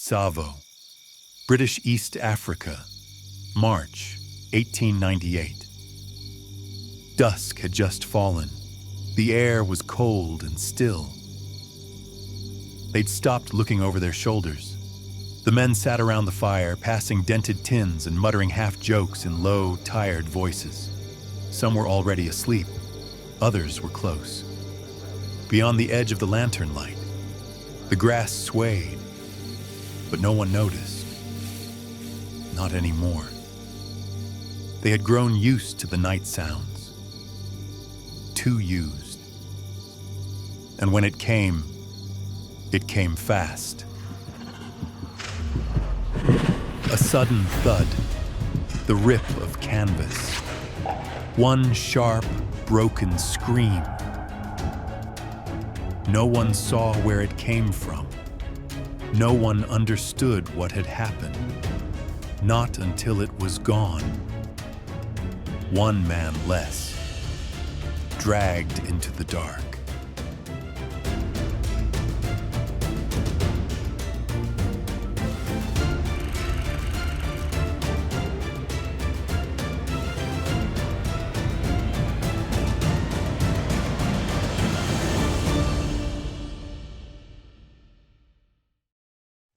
Tsavo, British East Africa, March 1898. Dusk had just fallen. The air was cold and still. They'd stopped looking over their shoulders. The men sat around the fire, passing dented tins and muttering half-jokes in low, tired voices. Some were already asleep. Others were close. Beyond the edge of the lantern light, the grass swayed, but no one noticed. Not anymore. They had grown used to the night sounds. Too used. And when it came fast. A sudden thud, the rip of canvas. One sharp, broken scream. No one saw where it came from. No one understood what had happened. Not until it was gone. One man less, dragged into the dark.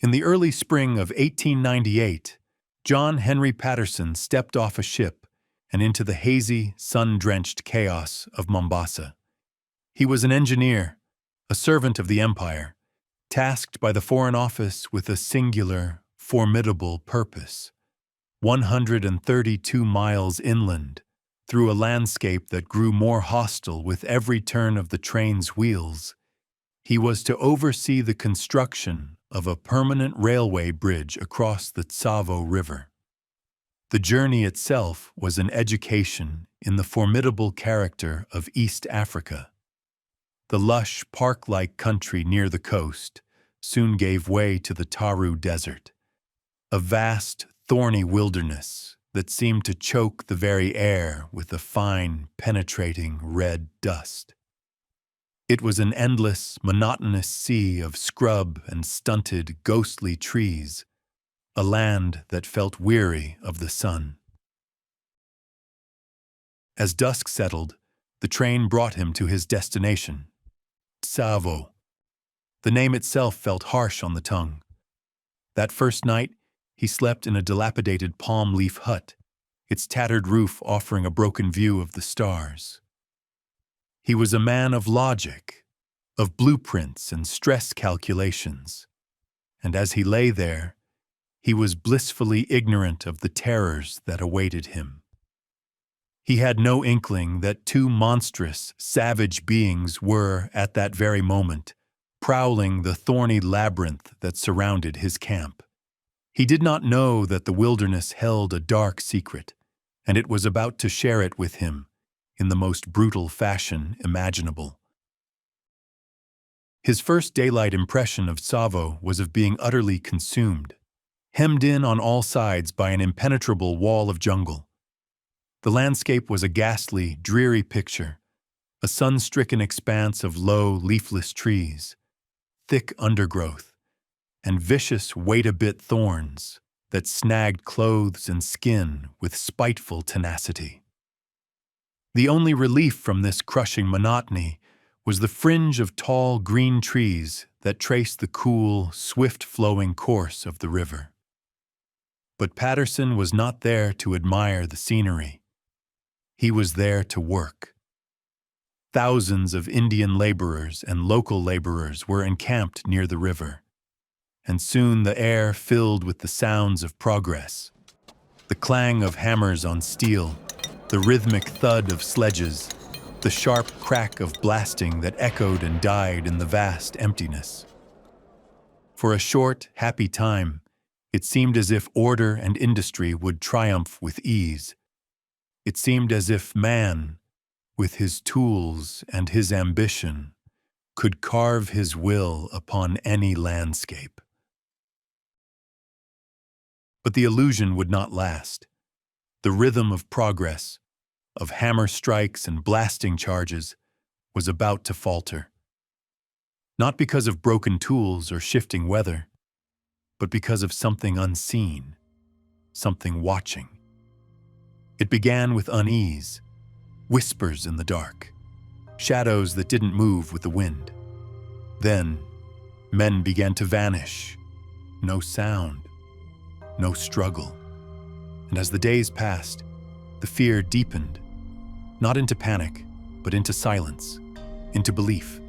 In the early spring of 1898, John Henry Patterson stepped off a ship and into the hazy, sun-drenched chaos of Mombasa. He was an engineer, a servant of the Empire, tasked by the Foreign Office with a singular, formidable purpose. 132 miles inland, through a landscape that grew more hostile with every turn of the train's wheels, he was to oversee the construction of a permanent railway bridge across the Tsavo River. The journey itself was an education in the formidable character of East Africa. The lush, park-like country near the coast soon gave way to the Taru Desert, a vast, thorny wilderness that seemed to choke the very air with a fine, penetrating red dust. It was an endless, monotonous sea of scrub and stunted, ghostly trees, a land that felt weary of the sun. As dusk settled, the train brought him to his destination, Tsavo. The name itself felt harsh on the tongue. That first night, he slept in a dilapidated palm leaf hut, its tattered roof offering a broken view of the stars. He was a man of logic, of blueprints and stress calculations, and as he lay there, he was blissfully ignorant of the terrors that awaited him. He had no inkling that two monstrous, savage beings were, at that very moment, prowling the thorny labyrinth that surrounded his camp. He did not know that the wilderness held a dark secret, and it was about to share it with him in the most brutal fashion imaginable. His first daylight impression of Tsavo was of being utterly consumed, hemmed in on all sides by an impenetrable wall of jungle. The landscape was a ghastly, dreary picture, a sun-stricken expanse of low, leafless trees, thick undergrowth, and vicious wait-a-bit thorns that snagged clothes and skin with spiteful tenacity. The only relief from this crushing monotony was the fringe of tall green trees that traced the cool, swift-flowing course of the river. But Patterson was not there to admire the scenery. He was there to work. Thousands of Indian laborers and local laborers were encamped near the river, and soon the air filled with the sounds of progress, the clang of hammers on steel, the rhythmic thud of sledges, the sharp crack of blasting that echoed and died in the vast emptiness. For a short, happy time, it seemed as if order and industry would triumph with ease. It seemed as if man, with his tools and his ambition, could carve his will upon any landscape. But the illusion would not last. The rhythm of progress, of hammer strikes and blasting charges, was about to falter. Not because of broken tools or shifting weather, but because of something unseen, something watching. It began with unease, whispers in the dark, shadows that didn't move with the wind. Then, men began to vanish. No sound, no struggle. And as the days passed, the fear deepened, not into panic, but into silence, into belief.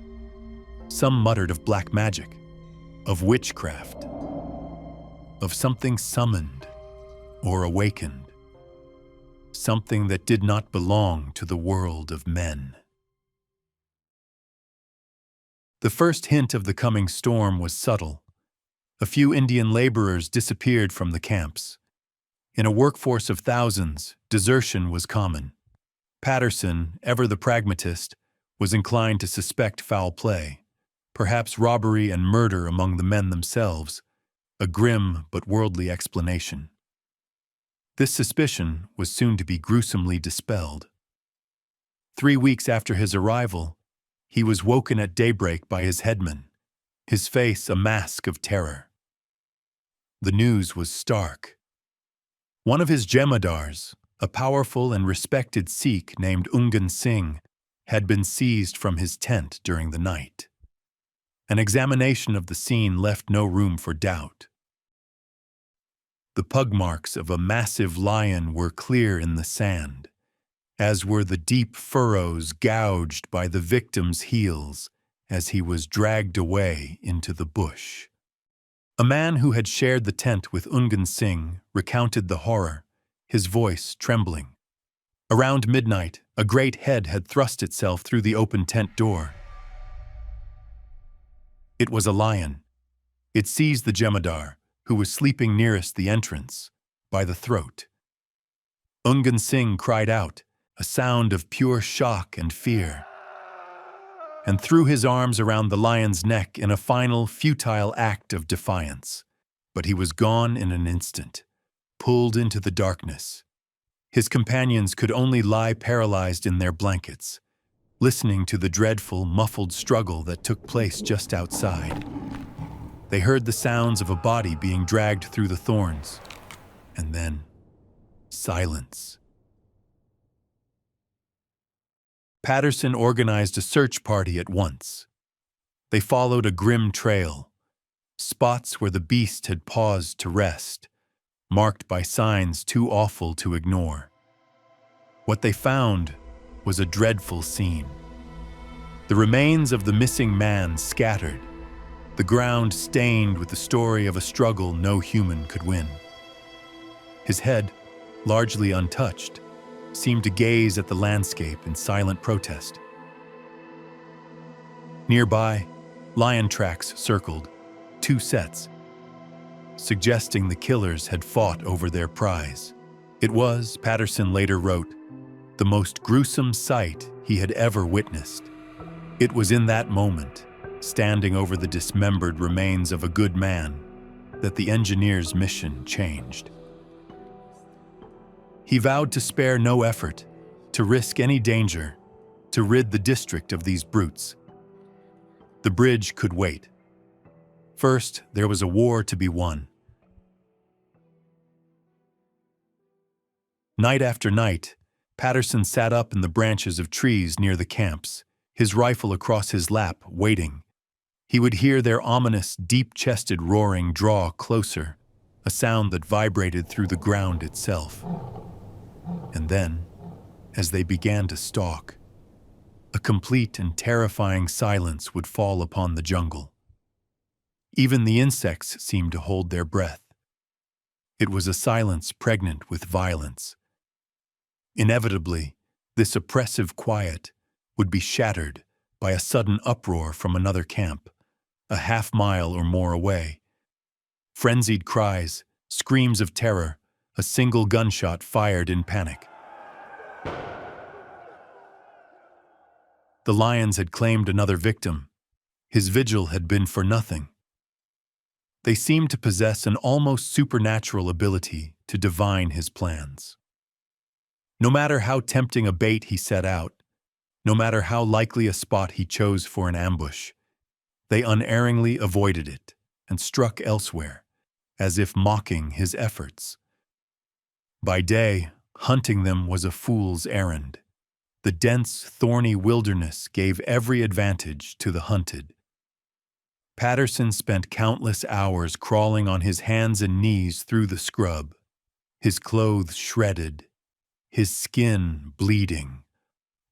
Some muttered of black magic, of witchcraft, of something summoned or awakened, something that did not belong to the world of men. The first hint of the coming storm was subtle. A few Indian laborers disappeared from the camps. In a workforce of thousands, desertion was common. Patterson, ever the pragmatist, was inclined to suspect foul play, perhaps robbery and murder among the men themselves, a grim but worldly explanation. This suspicion was soon to be gruesomely dispelled. 3 weeks after his arrival, he was woken at daybreak by his headman, his face a mask of terror. The news was stark. One of his jemadars, a powerful and respected Sikh named Wagon, had been seized from his tent during the night. An examination of the scene left no room for doubt. The pug marks of a massive lion were clear in the sand, as were the deep furrows gouged by the victim's heels as he was dragged away into the bush. A man who had shared the tent with Wagon recounted the horror, his voice trembling. Around midnight, a great head had thrust itself through the open tent door. It was a lion. It seized the jemadar, who was sleeping nearest the entrance, by the throat. Wagon cried out, a sound of pure shock and fear, and threw his arms around the lion's neck in a final, futile act of defiance. But he was gone in an instant, pulled into the darkness. His companions could only lie paralyzed in their blankets, listening to the dreadful, muffled struggle that took place just outside. They heard the sounds of a body being dragged through the thorns, and then silence. Patterson organized a search party at once. They followed a grim trail, spots where the beast had paused to rest, marked by signs too awful to ignore. What they found was a dreadful scene. The remains of the missing man scattered, the ground stained with the story of a struggle no human could win. His head, largely untouched, seemed to gaze at the landscape in silent protest. Nearby, lion tracks circled, 2 sets, suggesting the killers had fought over their prize. It was, Patterson later wrote, the most gruesome sight he had ever witnessed. It was in that moment, standing over the dismembered remains of a good man, that the engineer's mission changed. He vowed to spare no effort, to risk any danger, to rid the district of these brutes. The bridge could wait. First, there was a war to be won. Night after night, Patterson sat up in the branches of trees near the camps, his rifle across his lap, waiting. He would hear their ominous, deep-chested roaring draw closer, a sound that vibrated through the ground itself. And then, as they began to stalk, a complete and terrifying silence would fall upon the jungle. Even the insects seemed to hold their breath. It was a silence pregnant with violence. Inevitably, this oppressive quiet would be shattered by a sudden uproar from another camp, a half-mile or more away. Frenzied cries, screams of terror, a single gunshot fired in panic. The lions had claimed another victim. His vigil had been for nothing. They seemed to possess an almost supernatural ability to divine his plans. No matter how tempting a bait he set out, no matter how likely a spot he chose for an ambush, they unerringly avoided it and struck elsewhere, as if mocking his efforts. By day, hunting them was a fool's errand. The dense, thorny wilderness gave every advantage to the hunted. Patterson spent countless hours crawling on his hands and knees through the scrub, his clothes shredded, his skin bleeding,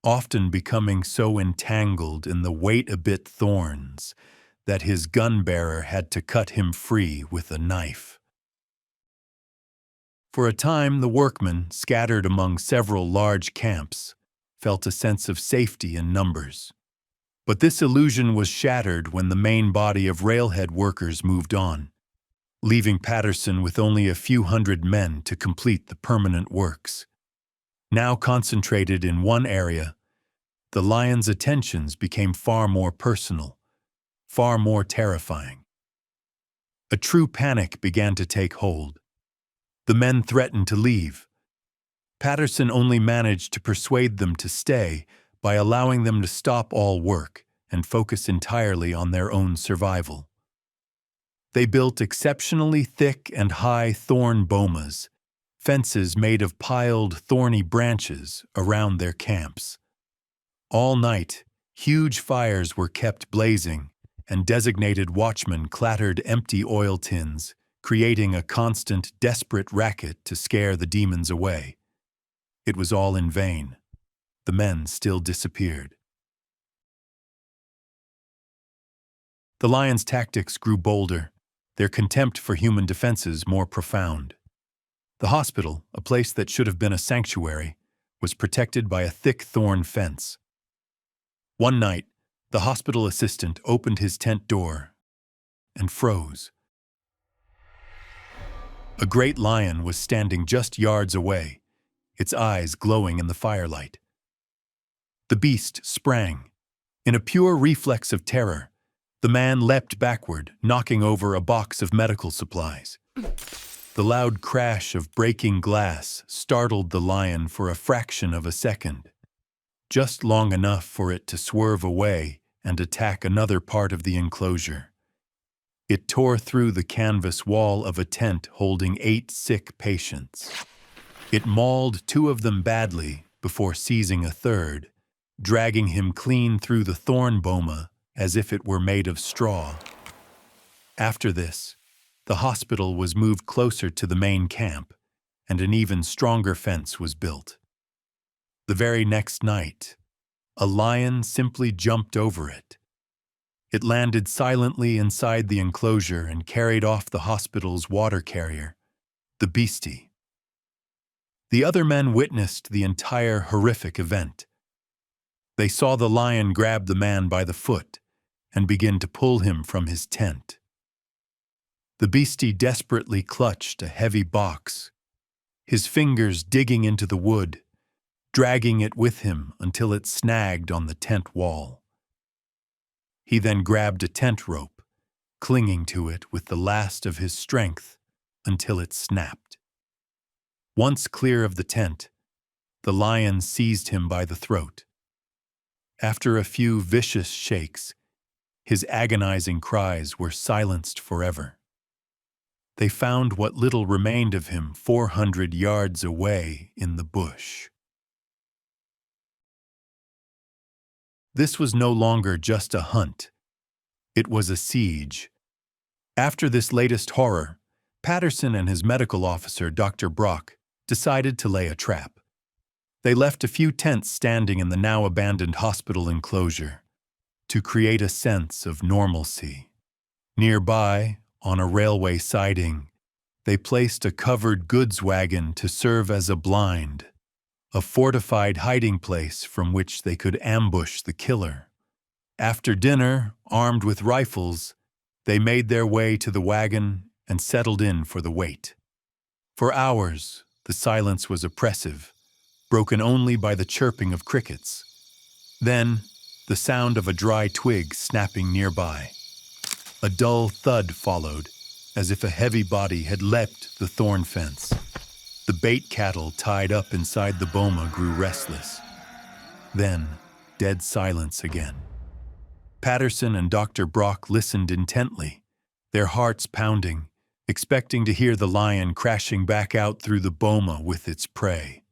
often becoming so entangled in the wait-a-bit thorns that his gun-bearer had to cut him free with a knife. For a time, the workmen, scattered among several large camps, felt a sense of safety in numbers. But this illusion was shattered when the main body of railhead workers moved on, leaving Patterson with only a few hundred men to complete the permanent works. Now concentrated in one area, the Lion's attentions became far more personal, far more terrifying. A true panic began to take hold. The men threatened to leave. Patterson only managed to persuade them to stay by allowing them to stop all work and focus entirely on their own survival. They built exceptionally thick and high thorn bomas, fences made of piled thorny branches around their camps. All night, huge fires were kept blazing, and designated watchmen clattered empty oil tins, creating a constant, desperate racket to scare the demons away. It was all in vain. The men still disappeared. The Lion's tactics grew bolder, their contempt for human defenses more profound. The hospital, a place that should have been a sanctuary, was protected by a thick thorn fence. One night, the hospital assistant opened his tent door and froze. A great lion was standing just yards away, its eyes glowing in the firelight. The beast sprang. In a pure reflex of terror, the man leapt backward, knocking over a box of medical supplies. The loud crash of breaking glass startled the lion for a fraction of a second, just long enough for it to swerve away and attack another part of the enclosure. It tore through the canvas wall of a tent holding 8 sick patients. It mauled 2 of them badly before seizing a third, dragging him clean through the thorn boma as if it were made of straw. After this, the hospital was moved closer to the main camp, and an even stronger fence was built. The very next night, a lion simply jumped over it. It landed silently inside the enclosure and carried off the hospital's water carrier, the beastie. The other men witnessed the entire horrific event. They saw the lion grab the man by the foot and begin to pull him from his tent. The beastie desperately clutched a heavy box, his fingers digging into the wood, dragging it with him until it snagged on the tent wall. He then grabbed a tent rope, clinging to it with the last of his strength until it snapped. Once clear of the tent, the lion seized him by the throat. After a few vicious shakes, his agonizing cries were silenced forever. They found what little remained of him 400 yards away in the bush. This was no longer just a hunt. It was a siege. After this latest horror, Patterson and his medical officer, Dr. Brock, decided to lay a trap. They left a few tents standing in the now abandoned hospital enclosure to create a sense of normalcy. Nearby, on a railway siding, they placed a covered goods wagon to serve as a blind, a fortified hiding place from which they could ambush the killer. After dinner, armed with rifles, they made their way to the wagon and settled in for the wait. For hours, the silence was oppressive, broken only by the chirping of crickets. Then, the sound of a dry twig snapping nearby. A dull thud followed, as if a heavy body had leapt the thorn fence. The bait cattle tied up inside the boma grew restless. Then, dead silence again. Patterson and Dr. Brock listened intently, their hearts pounding, expecting to hear the lion crashing back out through the boma with its prey.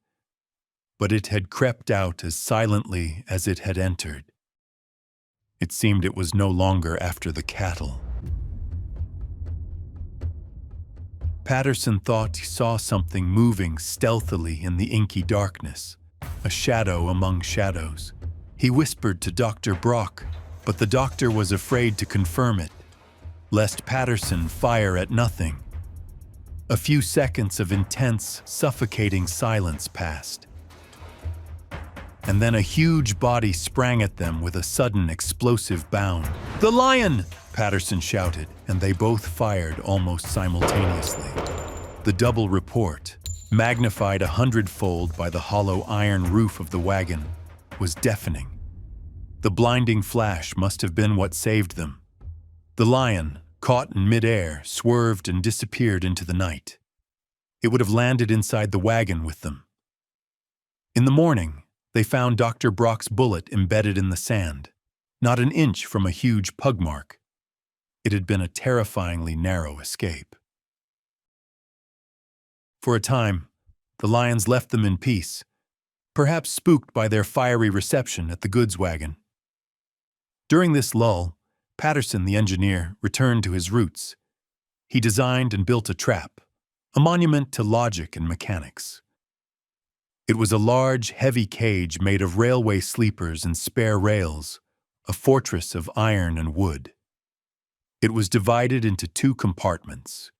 But it had crept out as silently as it had entered. It seemed it was no longer after the cattle. Patterson thought he saw something moving stealthily in the inky darkness, a shadow among shadows. He whispered to Dr. Brock, but the doctor was afraid to confirm it, lest Patterson fire at nothing. A few seconds of intense, suffocating silence passed. And then a huge body sprang at them with a sudden explosive bound. "The lion!" Patterson shouted, and they both fired almost simultaneously. The double report, magnified 100-fold by the hollow iron roof of the wagon, was deafening. The blinding flash must have been what saved them. The lion, caught in midair, swerved and disappeared into the night. It would have landed inside the wagon with them. In the morning, they found Dr. Brock's bullet embedded in the sand, not an inch from a huge pug mark. It had been a terrifyingly narrow escape. For a time, the lions left them in peace, perhaps spooked by their fiery reception at the goods wagon. During this lull, Patterson, the engineer, returned to his roots. He designed and built a trap, a monument to logic and mechanics. It was a large, heavy cage made of railway sleepers and spare rails, a fortress of iron and wood. It was divided into 2 compartments.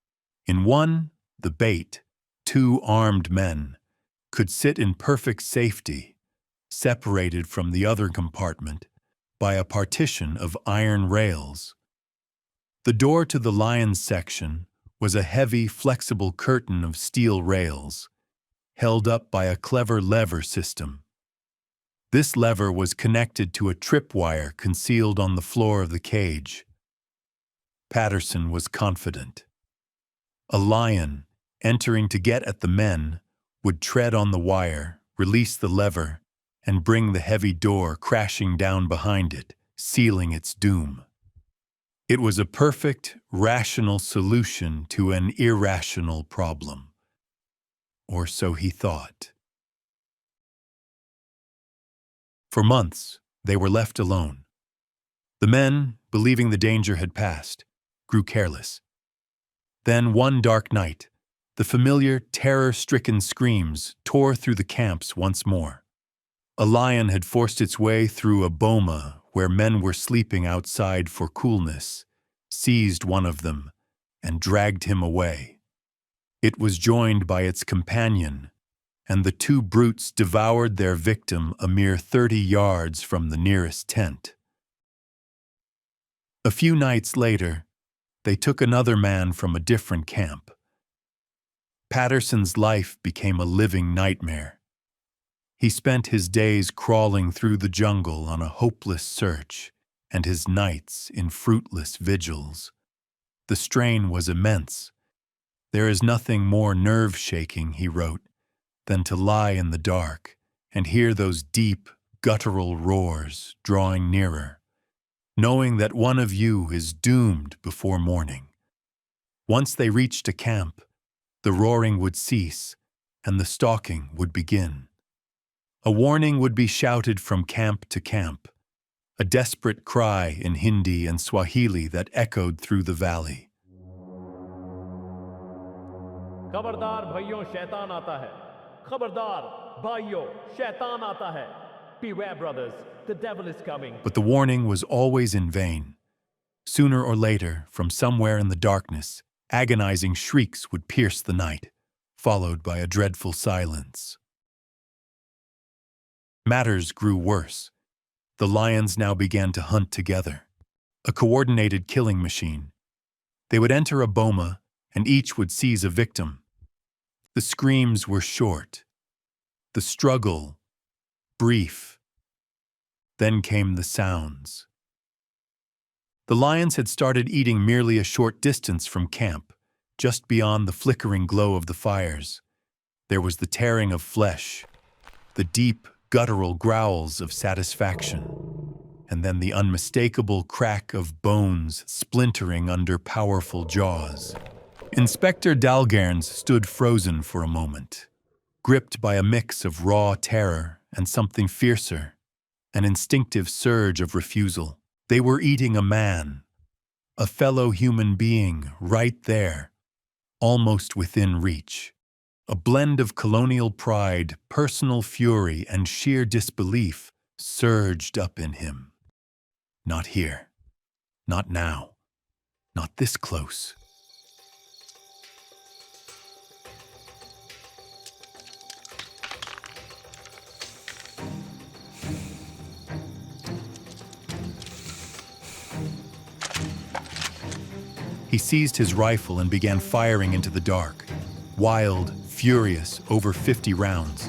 In one, the bait, 2 armed men, could sit in perfect safety, separated from the other compartment by a partition of iron rails. The door to the lion's section was a heavy, flexible curtain of steel rails, held up by a clever lever system. This lever was connected to a tripwire concealed on the floor of the cage. Patterson was confident. A lion, entering to get at the men, would tread on the wire, release the lever, and bring the heavy door crashing down behind it, sealing its doom. It was a perfect, rational solution to an irrational problem. Or so he thought. For months, they were left alone. The men, believing the danger had passed, grew careless. Then one dark night, the familiar, terror-stricken screams tore through the camps once more. A lion had forced its way through a boma where men were sleeping outside for coolness, seized one of them, and dragged him away. It was joined by its companion, and the 2 brutes devoured their victim a mere 30 yards from the nearest tent. A few nights later, they took another man from a different camp. Patterson's life became a living nightmare. He spent his days crawling through the jungle on a hopeless search, and his nights in fruitless vigils. The strain was immense. "There is nothing more nerve-shaking," he wrote, "than to lie in the dark and hear those deep, guttural roars drawing nearer, knowing that one of you is doomed before morning." Once they reached a camp, the roaring would cease and the stalking would begin. A warning would be shouted from camp to camp, a desperate cry in Hindi and Swahili that echoed through the valley. खबरदार भाइयों शैतान आता है खबरदार भाइयों शैतान आता है beware brothers the devil is coming. But the warning was always in vain. Sooner or later, from somewhere in the darkness, agonizing shrieks would pierce the night, followed by a dreadful silence. Matters grew worse. The lions now began to hunt together, a coordinated killing machine. They would enter a boma, and each would seize a victim. The screams were short, the struggle brief. Then came the sounds. The lions had started eating merely a short distance from camp, just beyond the flickering glow of the fires. There was the tearing of flesh, the deep, guttural growls of satisfaction, and then the unmistakable crack of bones splintering under powerful jaws. Inspector Dalgairns stood frozen for a moment, gripped by a mix of raw terror and something fiercer, an instinctive surge of refusal. They were eating a man, a fellow human being right there, almost within reach. A blend of colonial pride, personal fury, and sheer disbelief surged up in him. Not here. Not now. Not this close. He seized his rifle and began firing into the dark. Wild, furious, over 50 rounds.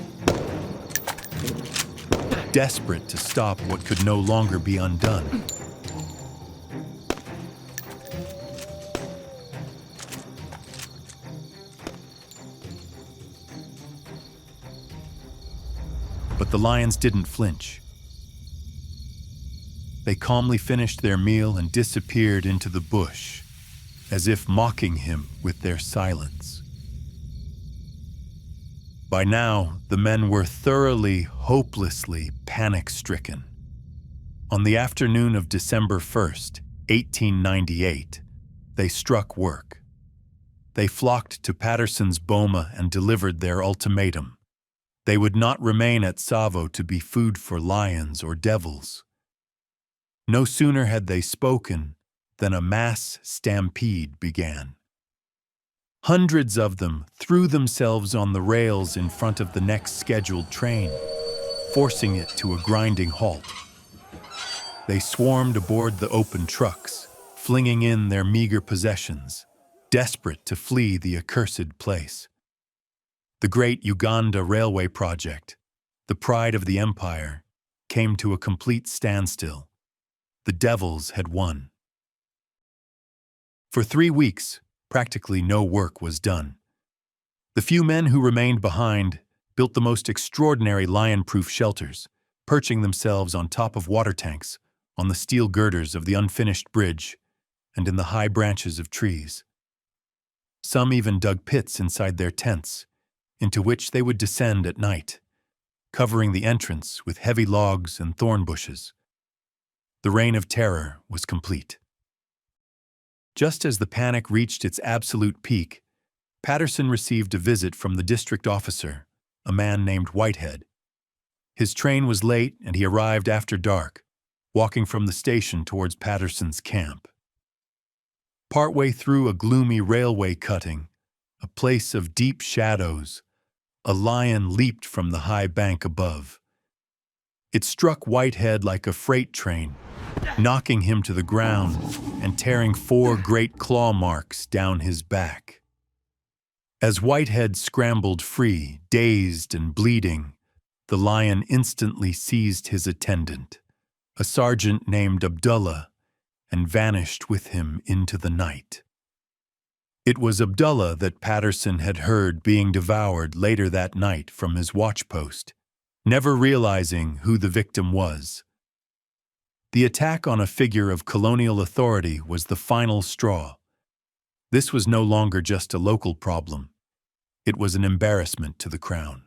Desperate to stop what could no longer be undone. But the lions didn't flinch. They calmly finished their meal and disappeared into the bush, as if mocking him with their silence. By now, the men were thoroughly, hopelessly panic-stricken. On the afternoon of December 1st, 1898, they struck work. They flocked to Patterson's boma and delivered their ultimatum. They would not remain at Tsavo to be food for lions or devils. No sooner had they spoken than a mass stampede began. Hundreds of them threw themselves on the rails in front of the next scheduled train, forcing it to a grinding halt. They swarmed aboard the open trucks, flinging in their meager possessions, desperate to flee the accursed place. The great Uganda Railway project, the pride of the empire, came to a complete standstill. The devils had won. For 3 weeks, practically no work was done. The few men who remained behind built the most extraordinary lion-proof shelters, perching themselves on top of water tanks, on the steel girders of the unfinished bridge, and in the high branches of trees. Some even dug pits inside their tents, into which they would descend at night, covering the entrance with heavy logs and thorn bushes. The reign of terror was complete. Just as the panic reached its absolute peak, Patterson received a visit from the district officer, a man named Whitehead. His train was late and he arrived after dark, walking from the station towards Patterson's camp. Partway through a gloomy railway cutting, a place of deep shadows, a lion leaped from the high bank above. It struck Whitehead like a freight train, knocking him to the ground and tearing 4 great claw marks down his back. As Whitehead scrambled free, dazed and bleeding, the lion instantly seized his attendant, a sergeant named Abdullah, and vanished with him into the night. It was Abdullah that Patterson had heard being devoured later that night from his watchpost, never realizing who the victim was. The attack on a figure of colonial authority was the final straw. This was no longer just a local problem. It was an embarrassment to the crown.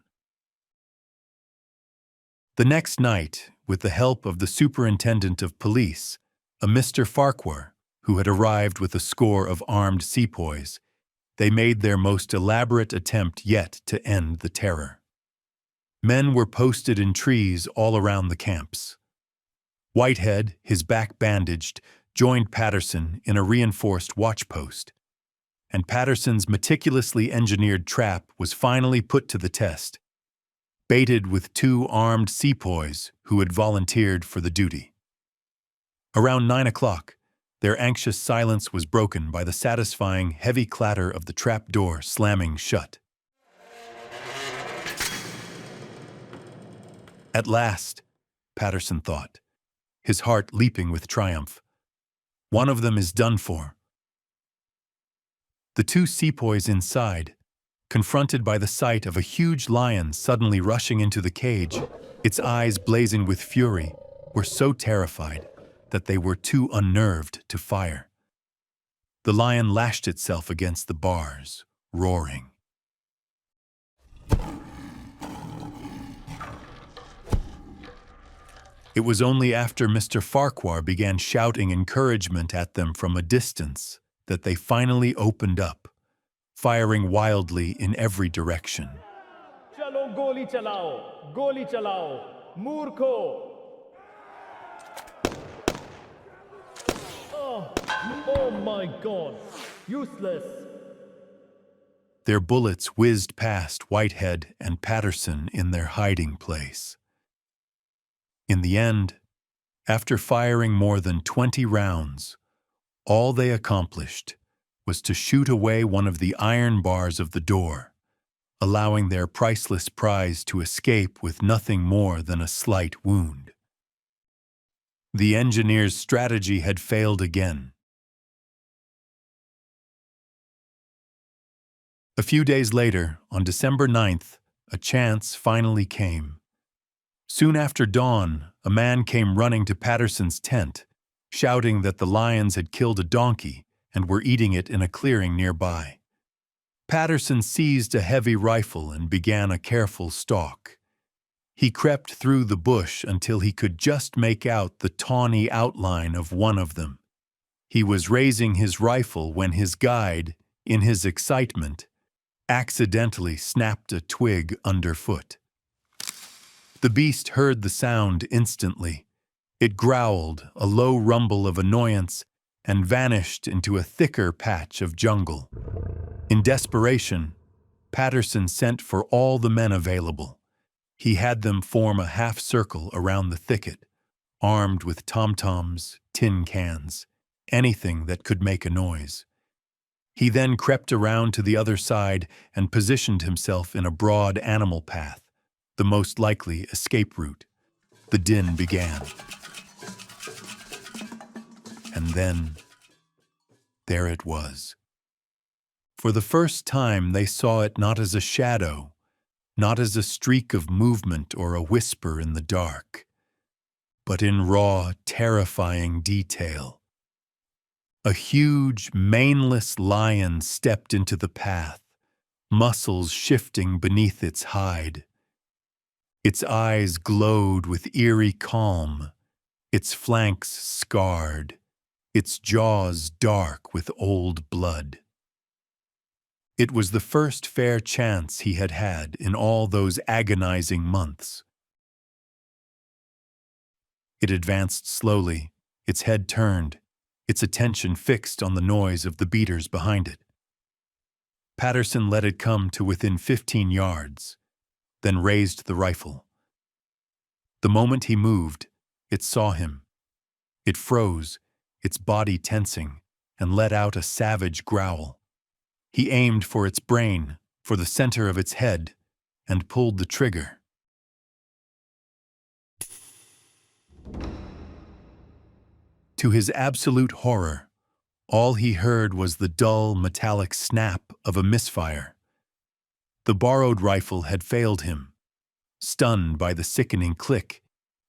The next night, with the help of the superintendent of police, a Mr. Farquhar, who had arrived with a score of armed sepoys, they made their most elaborate attempt yet to end the terror. Men were posted in trees all around the camps. Whitehead, his back bandaged, joined Patterson in a reinforced watchpost, and Patterson's meticulously engineered trap was finally put to the test, baited with 2 armed sepoys who had volunteered for the duty. Around 9 o'clock, their anxious silence was broken by the satisfying heavy clatter of the trap door slamming shut. At last, Patterson thought, his heart leaping with triumph. One of them is done for. The 2 sepoys inside, confronted by the sight of a huge lion suddenly rushing into the cage, its eyes blazing with fury, were so terrified that they were too unnerved to fire. The lion lashed itself against the bars, roaring. It was only after Mr. Farquhar began shouting encouragement at them from a distance that they finally opened up, firing wildly in every direction. चलो गोली चलाओ, गोली चलाओ, मूर्खो! Oh my God! Useless! Their bullets whizzed past Whitehead and Patterson in their hiding place. In the end, after firing more than 20 rounds, all they accomplished was to shoot away one of the iron bars of the door, allowing their priceless prize to escape with nothing more than a slight wound. The engineer's strategy had failed again. A few days later, on December 9th, a chance finally came. Soon after dawn, a man came running to Patterson's tent, shouting that the lions had killed a donkey and were eating it in a clearing nearby. Patterson seized a heavy rifle and began a careful stalk. He crept through the bush until he could just make out the tawny outline of one of them. He was raising his rifle when his guide, in his excitement, accidentally snapped a twig underfoot. The beast heard the sound instantly. It growled, a low rumble of annoyance, and vanished into a thicker patch of jungle. In desperation, Patterson sent for all the men available. He had them form a half-circle around the thicket, armed with tom-toms, tin cans, anything that could make a noise. He then crept around to the other side and positioned himself in a broad animal path, the most likely escape route. The din began. And then, there it was. For the first time, they saw it not as a shadow, not as a streak of movement or a whisper in the dark, but in raw, terrifying detail. A huge, maneless lion stepped into the path, muscles shifting beneath its hide. Its eyes glowed with eerie calm, its flanks scarred, its jaws dark with old blood. It was the first fair chance he had had in all those agonizing months. It advanced slowly, its head turned, its attention fixed on the noise of the beaters behind it. Patterson let it come to within 15 yards, then raised the rifle. The moment he moved, it saw him. It froze, its body tensing, and let out a savage growl. He aimed for its brain, for the center of its head, and pulled the trigger. To his absolute horror, all he heard was the dull, metallic snap of a misfire. The borrowed rifle had failed him. Stunned by the sickening click,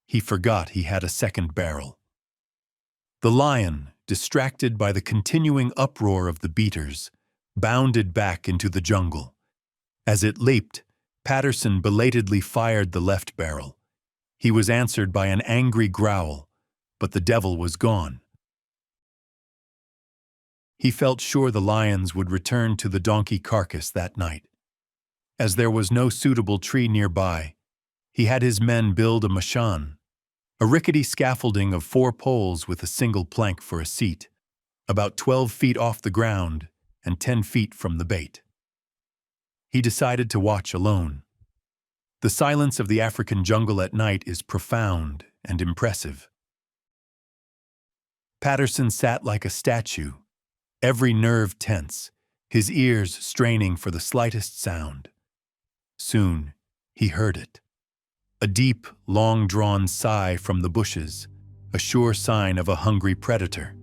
he forgot he had a second barrel. The lion, distracted by the continuing uproar of the beaters, bounded back into the jungle. As it leaped, Patterson belatedly fired the left barrel. He was answered by an angry growl, but the devil was gone. He felt sure the lions would return to the donkey carcass that night. As there was no suitable tree nearby, he had his men build a machan, a rickety scaffolding of 4 poles with a single plank for a seat, about 12 feet off the ground and 10 feet from the bait. He decided to watch alone. The silence of the African jungle at night is profound and impressive. Patterson sat like a statue, every nerve tense, his ears straining for the slightest sound. Soon, he heard it. A deep, long-drawn sigh from the bushes, a sure sign of a hungry predator.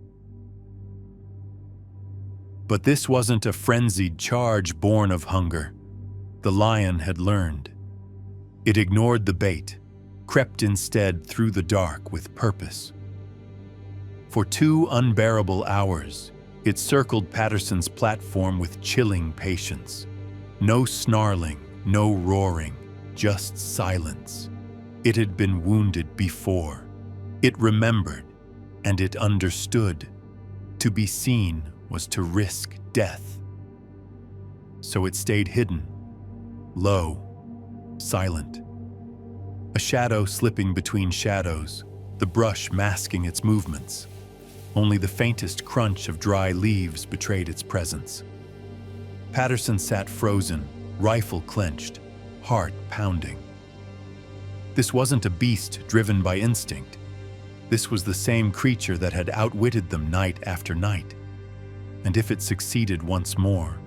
But this wasn't a frenzied charge born of hunger. The lion had learned. It ignored the bait, crept instead through the dark with purpose. For 2 unbearable hours, It circled Patterson's platform with chilling patience. No snarling, no roaring, just silence. It had been wounded before. It remembered, and it understood. To be seen was to risk death. So it stayed hidden, low, silent. A shadow slipping between shadows, the brush masking its movements. Only the faintest crunch of dry leaves betrayed its presence. Patterson sat frozen, rifle clenched, heart pounding. This wasn't a beast driven by instinct. This was the same creature that had outwitted them night after night. And if it succeeded once more,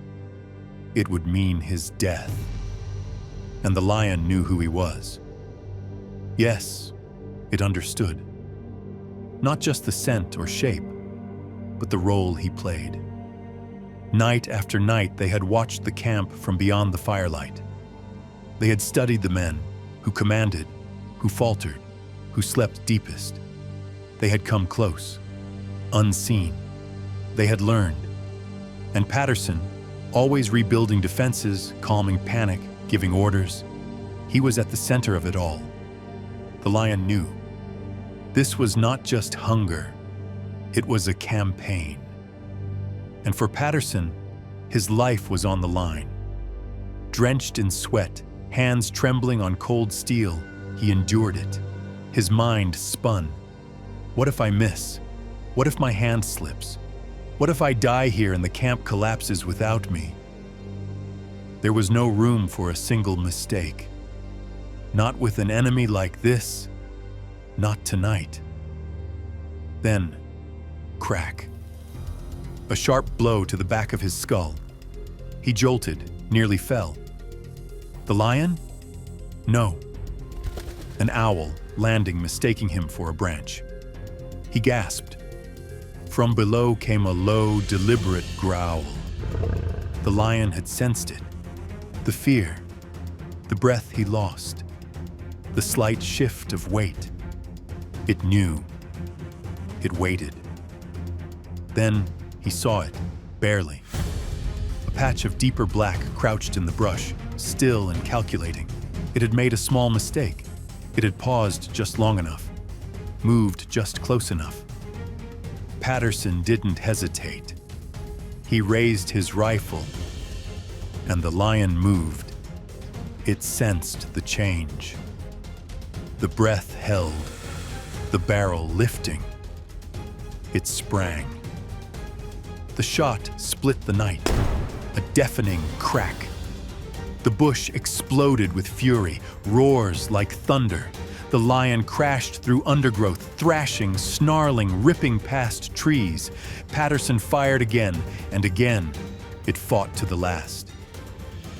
it would mean his death. And the lion knew who he was. Yes, it understood. Not just the scent or shape, but the role he played. Night after night, they had watched the camp from beyond the firelight. They had studied the men who commanded, who faltered, who slept deepest. They had come close, unseen. They had learned. And Patterson, always rebuilding defenses, calming panic, giving orders, he was at the center of it all. The lion knew. This was not just hunger, it was a campaign. And for Patterson, his life was on the line. Drenched in sweat, hands trembling on cold steel, he endured it. His mind spun. What if I miss? What if my hand slips? What if I die here and the camp collapses without me? There was no room for a single mistake. Not with an enemy like this, not tonight. Then, crack. A sharp blow to the back of his skull. He jolted, nearly fell. The lion? No. An owl, landing, mistaking him for a branch. He gasped. From below came a low, deliberate growl. The lion had sensed it. The fear, the breath he lost, the slight shift of weight. It knew. It waited. Then he saw it, barely. A patch of deeper black crouched in the brush, still and calculating. It had made a small mistake. It had paused just long enough, moved just close enough. Patterson didn't hesitate. He raised his rifle, and the lion moved. It sensed the change. The breath held, the barrel lifting. It sprang. The shot split the night, a deafening crack. The bush exploded with fury, roars like thunder. The lion crashed through undergrowth, thrashing, snarling, ripping past trees. Patterson fired again and again. It fought to the last.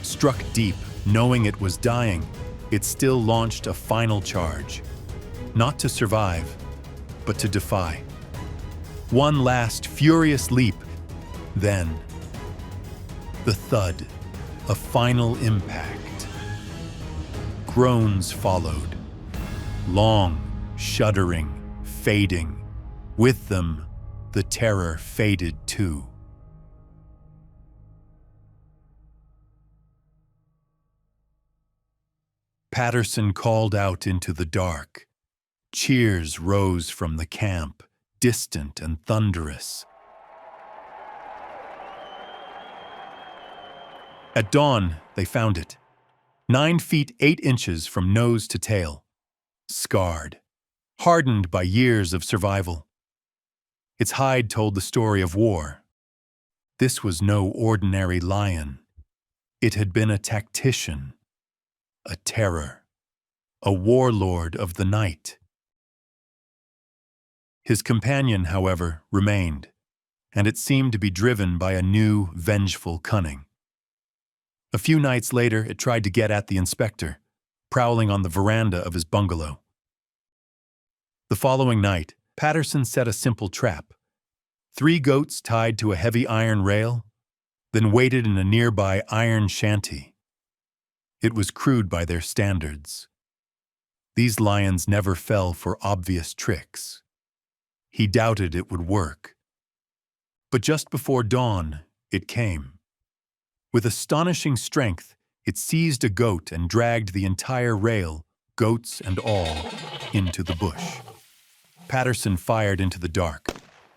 Struck deep, knowing it was dying, it still launched a final charge. Not to survive, but to defy. One last furious leap, then the thud, a final impact. Groans followed. Long, shuddering, fading. With them, the terror faded too. Patterson called out into the dark. Cheers rose from the camp, distant and thunderous. At dawn, they found it. 9 feet 8 inches from nose to tail. Scarred, hardened by years of survival. Its hide told the story of war. This was no ordinary lion. It had been a tactician, a terror, a warlord of the night. His companion, however, remained, and it seemed to be driven by a new, vengeful cunning. A few nights later, it tried to get at the inspector, prowling on the veranda of his bungalow. The following night, Patterson set a simple trap. 3 goats tied to a heavy iron rail, then waited in a nearby iron shanty. It was crude by their standards. These lions never fell for obvious tricks. He doubted it would work. But just before dawn, it came. With astonishing strength, it seized a goat and dragged the entire rail, goats and all, into the bush. Patterson fired into the dark.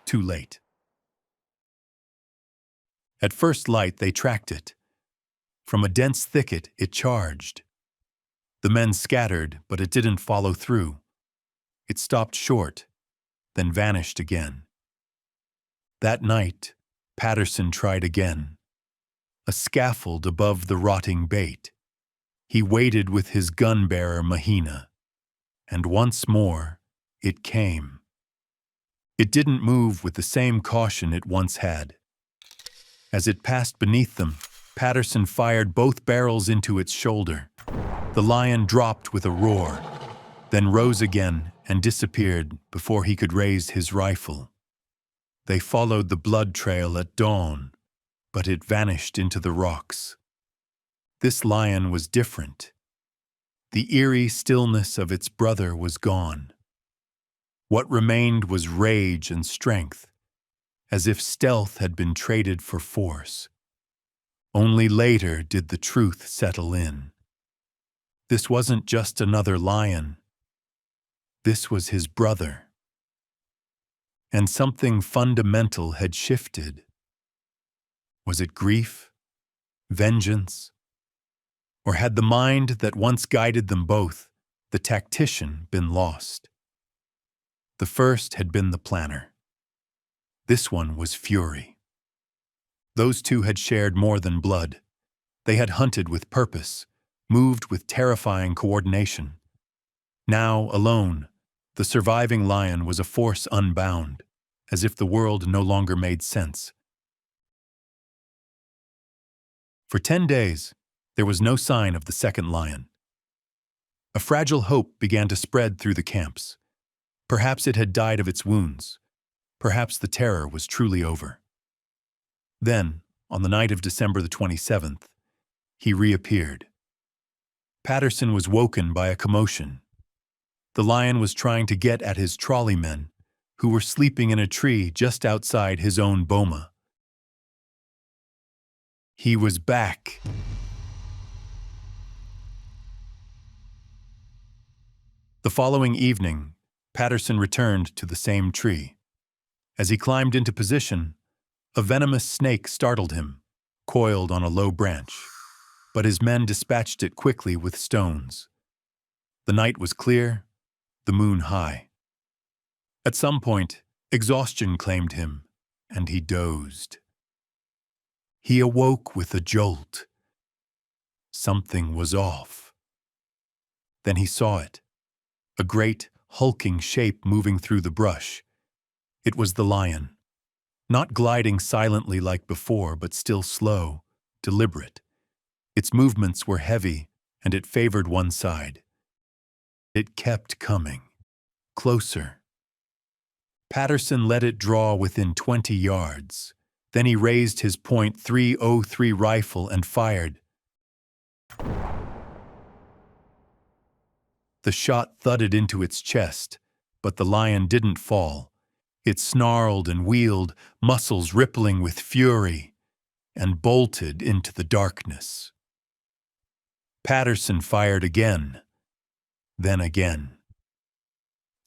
Too late. At first light, they tracked it. From a dense thicket, it charged. The men scattered, but it didn't follow through. It stopped short, then vanished again. That night, Patterson tried again. A scaffold above the rotting bait. He waited with his gun-bearer Mahina. And once more, it came. It didn't move with the same caution it once had. As it passed beneath them, Patterson fired both barrels into its shoulder. The lion dropped with a roar, then rose again and disappeared before he could raise his rifle. They followed the blood trail at dawn, but it vanished into the rocks. This lion was different. The eerie stillness of its brother was gone. What remained was rage and strength, as if stealth had been traded for force. Only later did the truth settle in. This wasn't just another lion. This was his brother. And something fundamental had shifted. Was it grief? Vengeance? Or had the mind that once guided them both, the tactician, been lost? The first had been the planner. This one was fury. Those two had shared more than blood. They had hunted with purpose, moved with terrifying coordination. Now, alone, the surviving lion was a force unbound, as if the world no longer made sense. For 10 days, there was no sign of the second lion. A fragile hope began to spread through the camps. Perhaps it had died of its wounds. Perhaps the terror was truly over. Then, on the night of December the 27th, he reappeared. Patterson was woken by a commotion. The lion was trying to get at his trolley men, who were sleeping in a tree just outside his own boma. He was back. The following evening, Patterson returned to the same tree. As he climbed into position, a venomous snake startled him, coiled on a low branch, but his men dispatched it quickly with stones. The night was clear, the moon high. At some point, exhaustion claimed him, and he dozed. He awoke with a jolt. Something was off. Then he saw it, a great, hulking shape moving through the brush. It was the lion, not gliding silently like before, but still slow, deliberate. Its movements were heavy, and it favored one side. It kept coming, closer. Patterson let it draw within 20 yards. Then he raised his .303 rifle and fired. The shot thudded into its chest, but the lion didn't fall. It snarled and wheeled, muscles rippling with fury, and bolted into the darkness. Patterson fired again, then again.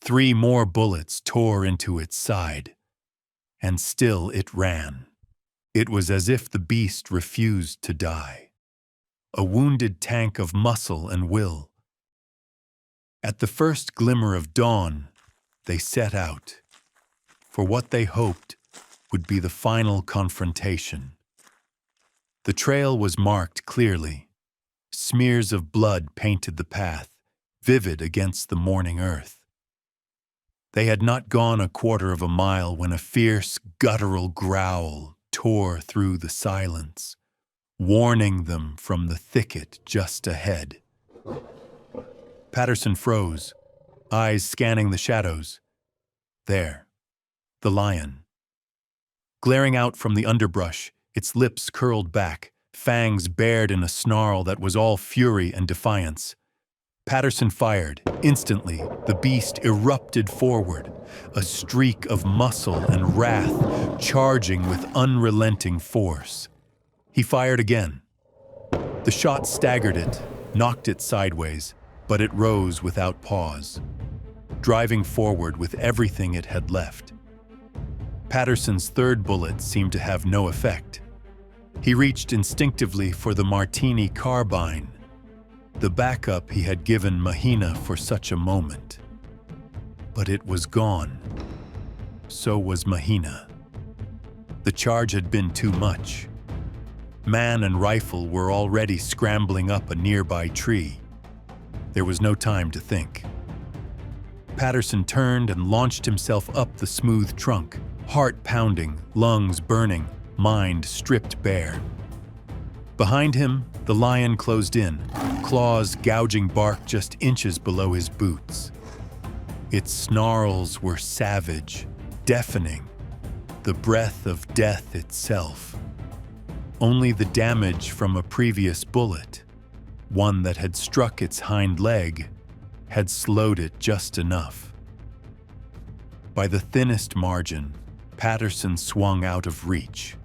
3 more bullets tore into its side, and still it ran. It was as if the beast refused to die. A wounded tank of muscle and will. At the first glimmer of dawn, they set out, for what they hoped would be the final confrontation. The trail was marked clearly. Smears of blood painted the path, vivid against the morning earth. They had not gone a quarter of a mile when a fierce, guttural growl tore through the silence, warning them from the thicket just ahead. Patterson froze, eyes scanning the shadows. There, the lion. Glaring out from the underbrush, its lips curled back, fangs bared in a snarl that was all fury and defiance. Patterson fired. Instantly, the beast erupted forward, a streak of muscle and wrath charging with unrelenting force. He fired again. The shot staggered it, knocked it sideways, but it rose without pause, driving forward with everything it had left. Patterson's third bullet seemed to have no effect. He reached instinctively for the Mutiny carbine, the backup he had given Mahina for such a moment. But it was gone. So was Mahina. The charge had been too much. Man and rifle were already scrambling up a nearby tree. There was no time to think. Patterson turned and launched himself up the smooth trunk, heart pounding, lungs burning, mind stripped bare. Behind him, the lion closed in, claws gouging bark just inches below his boots. Its snarls were savage, deafening, the breath of death itself. Only the damage from a previous bullet, one that had struck its hind leg, had slowed it just enough. By the thinnest margin, Patterson swung out of reach.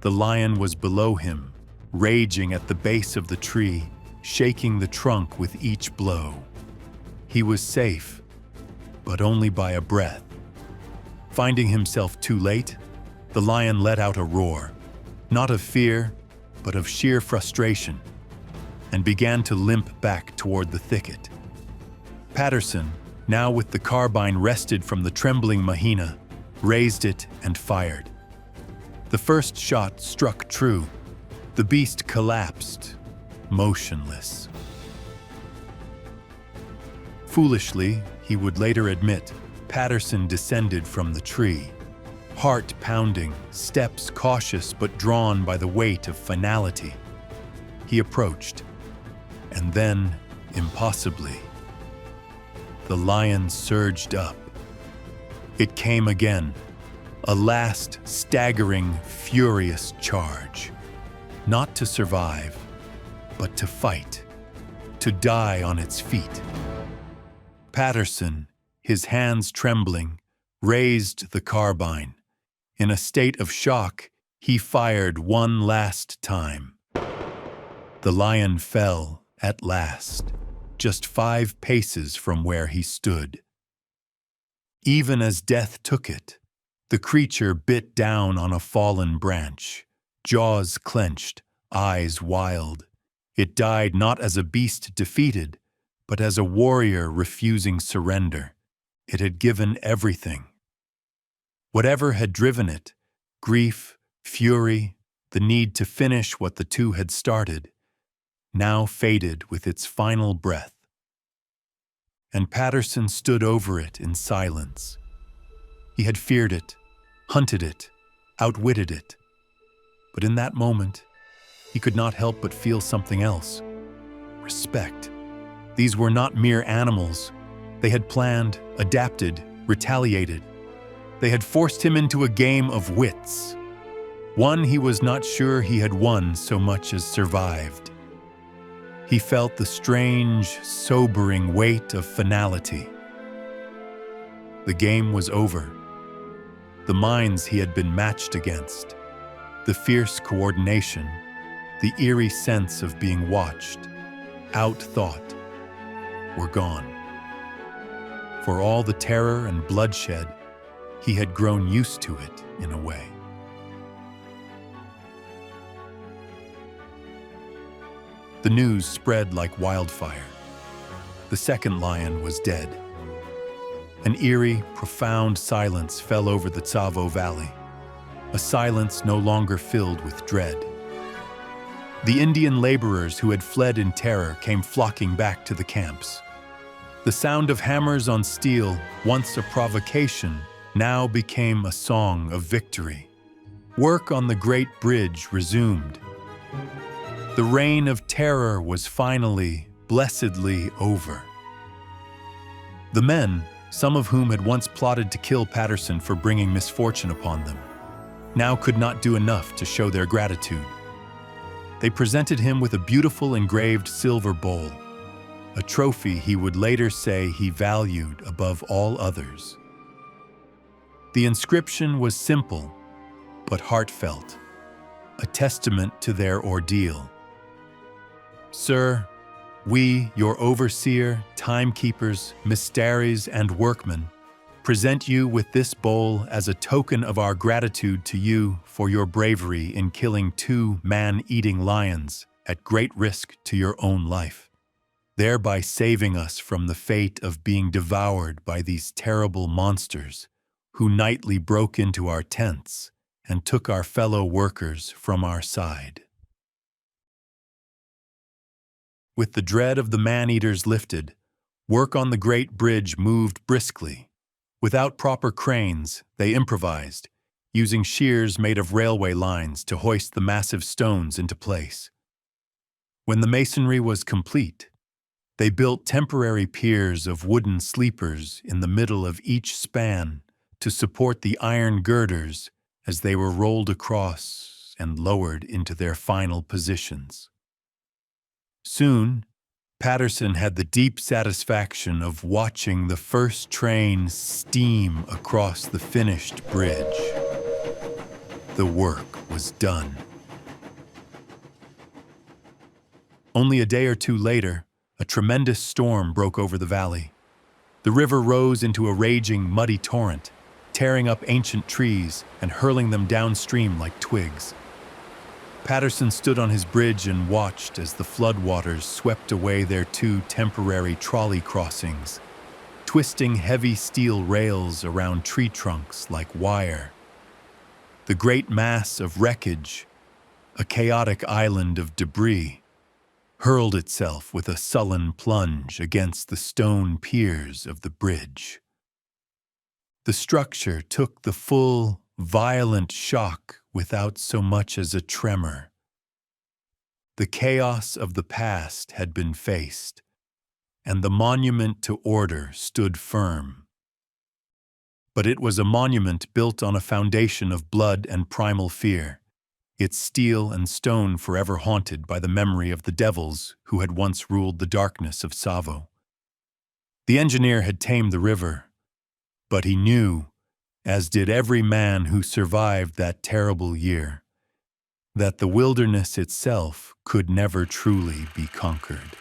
The lion was below him, raging at the base of the tree, shaking the trunk with each blow. He was safe, but only by a breath. Finding himself too late, the lion let out a roar, not of fear, but of sheer frustration, and began to limp back toward the thicket. Patterson, now with the carbine wrested from the trembling Mahina, raised it and fired. The first shot struck true. The beast collapsed, motionless. Foolishly, he would later admit, Patterson descended from the tree, heart pounding, steps cautious but drawn by the weight of finality. He approached, and then, impossibly, the lion surged up. It came again, a last staggering, furious charge. Not to survive, but to fight, to die on its feet. Patterson, his hands trembling, raised the carbine. In a state of shock, he fired one last time. The lion fell at last, just 5 paces from where he stood. Even as death took it, the creature bit down on a fallen branch. Jaws clenched, eyes wild. It died not as a beast defeated, but as a warrior refusing surrender. It had given everything. Whatever had driven it, grief, fury, the need to finish what the two had started, now faded with its final breath. And Patterson stood over it in silence. He had feared it, hunted it, outwitted it. But in that moment, he could not help but feel something else. Respect. These were not mere animals. They had planned, adapted, retaliated. They had forced him into a game of wits. One he was not sure he had won so much as survived. He felt the strange, sobering weight of finality. The game was over. The minds he had been matched against, the fierce coordination, the eerie sense of being watched, outthought, were gone. For all the terror and bloodshed, he had grown used to it in a way. The news spread like wildfire. The second lion was dead. An eerie, profound silence fell over the Tsavo Valley, a silence no longer filled with dread. The Indian laborers who had fled in terror came flocking back to the camps. The sound of hammers on steel, once a provocation, now became a song of victory. Work on the Great Bridge resumed. The reign of terror was finally, blessedly over. The men, some of whom had once plotted to kill Patterson for bringing misfortune upon them, now could not do enough to show their gratitude. They presented him with a beautiful engraved silver bowl, a trophy he would later say he valued above all others. The inscription was simple but heartfelt, a testament to their ordeal. Sir, we, your overseer, timekeepers, mysteries, and workmen, present you with this bowl as a token of our gratitude to you for your bravery in killing 2 man-eating lions at great risk to your own life, thereby saving us from the fate of being devoured by these terrible monsters who nightly broke into our tents and took our fellow workers from our side. With the dread of the man-eaters lifted, work on the great bridge moved briskly. Without proper cranes, they improvised, using shears made of railway lines to hoist the massive stones into place. When the masonry was complete, they built temporary piers of wooden sleepers in the middle of each span to support the iron girders as they were rolled across and lowered into their final positions. Soon, Patterson had the deep satisfaction of watching the first train steam across the finished bridge. The work was done. Only a day or two later, a tremendous storm broke over the valley. The river rose into a raging, muddy torrent, tearing up ancient trees and hurling them downstream like twigs. Patterson stood on his bridge and watched as the floodwaters swept away their 2 temporary trolley crossings, twisting heavy steel rails around tree trunks like wire. The great mass of wreckage, a chaotic island of debris, hurled itself with a sullen plunge against the stone piers of the bridge. The structure took the full, violent shock without so much as a tremor. The chaos of the past had been faced, and the monument to order stood firm. But it was a monument built on a foundation of blood and primal fear, its steel and stone forever haunted by the memory of the devils who had once ruled the darkness of Tsavo. The engineer had tamed the river, but he knew, as did every man who survived that terrible year, that the wilderness itself could never truly be conquered.